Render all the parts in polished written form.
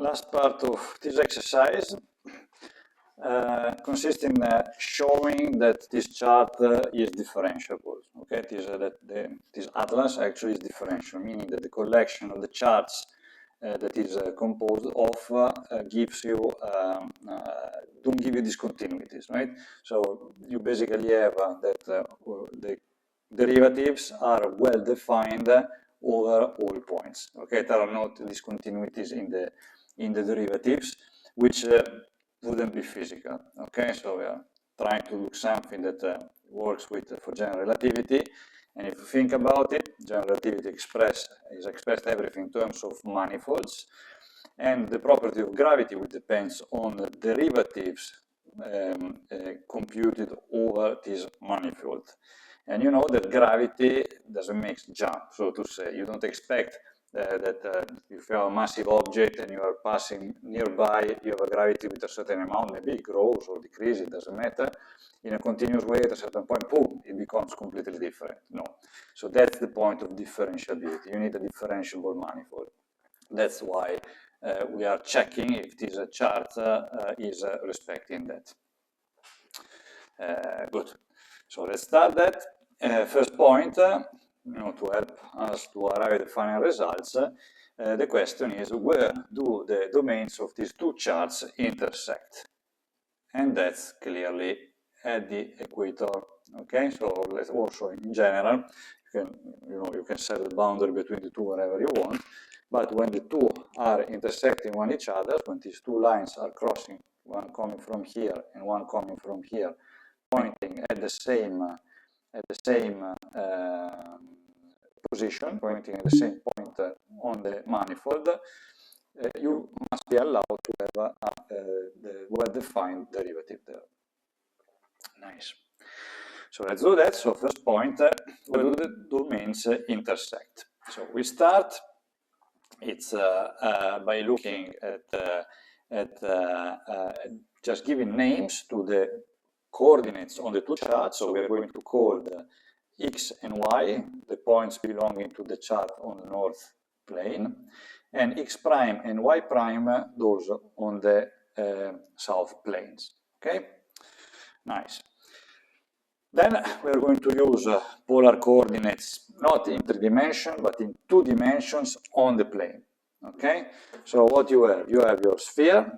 last part of this exercise consists in showing that this chart is differentiable. Okay, this atlas actually is differential, meaning that the collection of the charts that is composed of gives you don't give you discontinuities, right? So you basically have that the derivatives are well defined over all points. Okay, there are not discontinuities in the derivatives, which wouldn't be physical. Okay, so we are trying to look something that works with for general relativity. And if you think about it, general relativity is expressed everything in terms of manifolds, and the property of gravity will depends on the derivatives computed over this manifold. And you know that gravity doesn't make jump, so to say. You don't expect that if you have a massive object and you are passing nearby, you have a gravity with a certain amount, maybe it grows or decreases, it doesn't matter. In a continuous way, at a certain point, boom, it becomes completely different. No. So that's the point of differentiability. You need a differentiable manifold. That's why we are checking if this chart is respecting that. Good. So let's start that. First point, to help us to arrive at the final results, the question is, where do the domains of these two charts intersect? And that's clearly at the equator. Okay, so let's also in general, you can set the boundary between the two wherever you want, but when the two are intersecting one each other, when these two lines are crossing, one coming from here and one coming from here, pointing at the same position, pointing at the same point on the manifold, you must be allowed to have the well-defined derivative there. Nice. So let's do that. So first point, where do the domains intersect? So we start. It's by looking at just giving names to the coordinates on the two charts. So we are going to call the x and y, the points belonging to the chart on the north plane, and x prime and y prime, those on the south planes. Okay, nice. Then we are going to use polar coordinates, not in 3 dimensions, but in 2 dimensions on the plane. Okay, so what you have your sphere,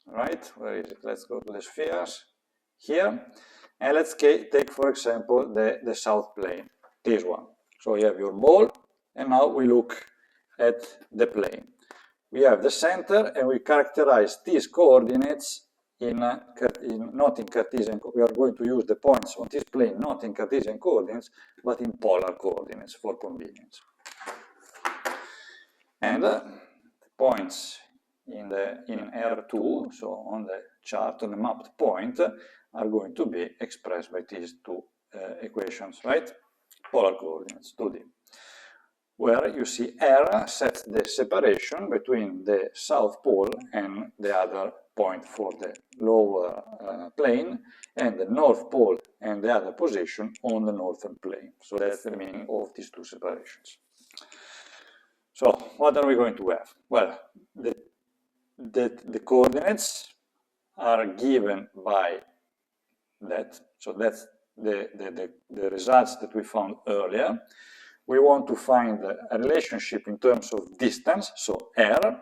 right? Where is it? Let's go to the spheres here, and let's take, for example, the south plane, this one. So you have your ball, and now we look at the plane. We have the center, and we characterize these coordinates not in Cartesian. We are going to use the points on this plane not in Cartesian coordinates, but in polar coordinates for convenience. And the points in R2, so on the chart, on the mapped point, are going to be expressed by these two equations, right? Polar coordinates, 2D. Where you see R sets the separation between the south pole and the other point for the lower plane, and the north pole and the other position on the northern plane. So that's the meaning of these two separations. So what are we going to have? Well, the coordinates are given by that. So that's the results that we found earlier. We want to find a relationship in terms of distance, so R,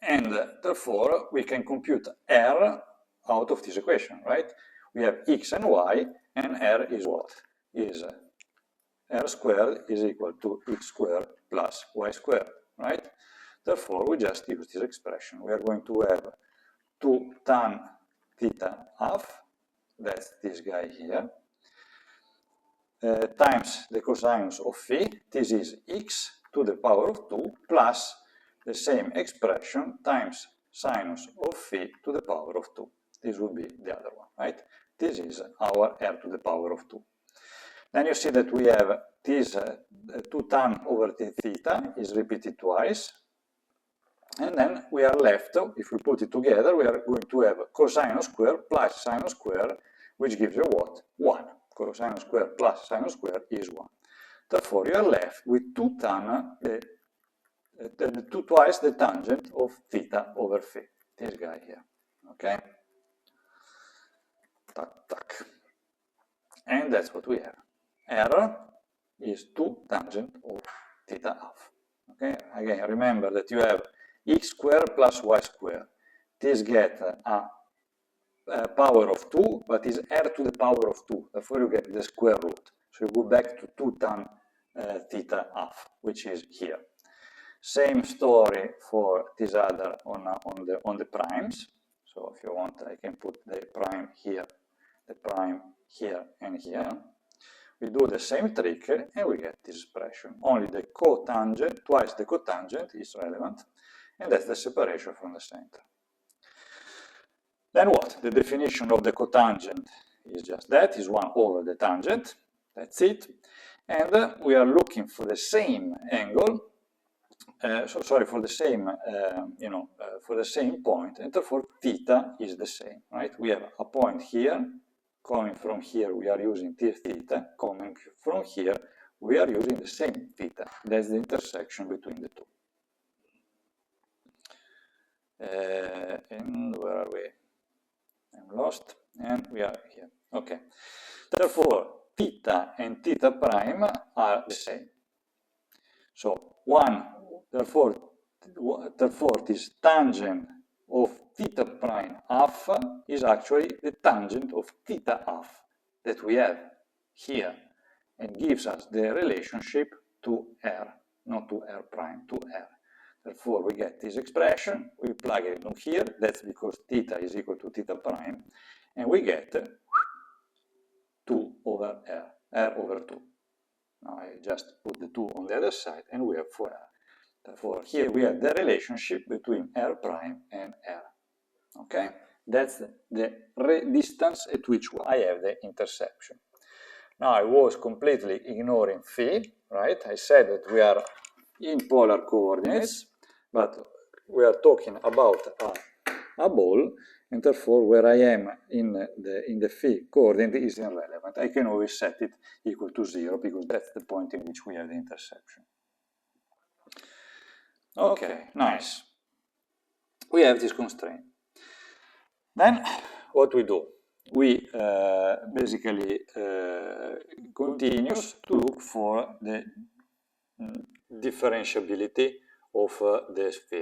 and therefore we can compute R out of this equation, right? We have x and y, and R is what? Is R squared is equal to x squared plus y squared, right? Therefore, we just use this expression. We are going to have 2 tan theta half, that's this guy here, times the cosinus of phi, this is x to the power of 2, plus the same expression times sinus of phi to the power of 2. This would be the other one, right? This is our r to the power of 2. Then you see that we have this 2 tan over theta is repeated twice, and then we are left, if we put it together, we are going to have cosinus squared plus sinus squared, which gives you what? 1. Cosine squared plus sine squared is 1. Therefore, you are left with 2 tan twice the tangent of theta over phi, this guy here, okay? Tac, tac. And that's what we have. R is 2 tangent of theta half, okay? Again, remember that you have x squared plus y squared. This gets a power of 2, but is r to the power of 2, therefore you get the square root. So you go back to 2 tan theta half, which is here. Same story for this other on the primes. So if you want, I can put the prime here, and here. We do the same trick and we get this expression. Only the cotangent, twice the cotangent is relevant, and that's the separation from the center. Then what? The definition of the cotangent is just that, is 1 over the tangent, that's it. And we are looking for the same angle, for the same, for the same point, and therefore theta is the same, right? We have a point here, coming from here we are using theta, coming from here we are using the same theta. That's the intersection between the two. And where are we? I'm lost, and we are here. Okay. Therefore, theta and theta prime are the same. So therefore this tangent of theta prime half is actually the tangent of theta half that we have here, and gives us the relationship to R, not to R prime, to R. Therefore, we get this expression, we plug it in here, that's because theta is equal to theta prime, and we get 2 over R, R over 2. Now I just put the 2 on the other side, and we have 4R. Therefore, here we have the relationship between R prime and R. Okay? That's the distance at which I have the interception. Now I was completely ignoring phi, right? I said that we are in polar coordinates, but we are talking about a ball, and therefore where I am in the phi coordinate is irrelevant. I can always set it equal to 0 because that's the point in which we have the interception. Okay, nice. We have this constraint. Then what we do? We basically continue to look for the differentiability of the sphere.